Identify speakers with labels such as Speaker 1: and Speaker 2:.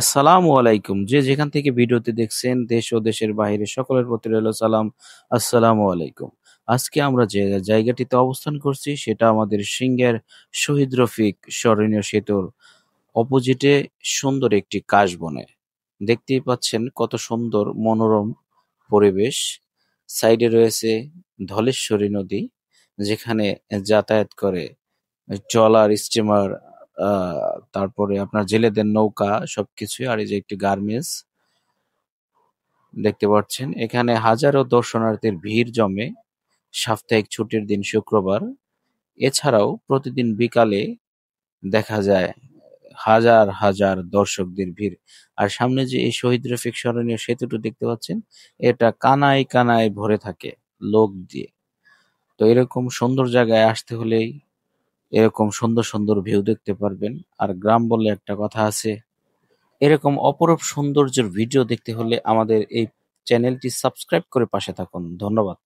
Speaker 1: আসসালামু আলাইকুম। যে যেখান থেকে ভিডিওটি দেখছেন, দেশ ও দেশের বাইরে সকলের প্রতি রইল সালাম। আসসালামু আলাইকুম। আজকে আমরা যে জায়গাটিতে অবস্থান করছি সেটা আমাদের সিংহের শহীদ রফিক স্মরণীয় সেতুর অপোজিটে সুন্দর একটি কাশবনে। দেখতেই পাচ্ছেন কত সুন্দর মনোরম পরিবেশ। সাইডে রয়েছে ধলেশ্বরী নদী, যেখানে যাতায়াত করে ট্রলার, স্টিমার, তারপরে আপনার জেলেদের নৌকা সবকিছুই। আর এই যে একটি গার্মেন্টস দেখতে পাচ্ছেন। এখানে হাজারো দর্শনার্থীর ভিড় জমে সাপ্তাহিক ছুটির দিন শুক্রবার। এছাড়াও প্রতিদিন বিকালে দেখা যায় হাজার হাজার দর্শকদের ভিড়। আর সামনে যে এই শহীদ রফিক স্মরণীয় সেতুটি দেখতে পাচ্ছেন, এটা কানায় কানায় ভরে থাকে লোক দিয়ে। তো এরকম সুন্দর জায়গায় আসতে হলেই এরকম সুন্দর সুন্দর ভিউ দেখতে পারবেন। আর গ্রাম বললে একটা কথা আছে, এরকম অপরূপ সৌন্দর্যের ভিডিও দেখতে হলে আমাদের এই চ্যানেলটি সাবস্ক্রাইব করে পাশে থাকুন। ধন্যবাদ।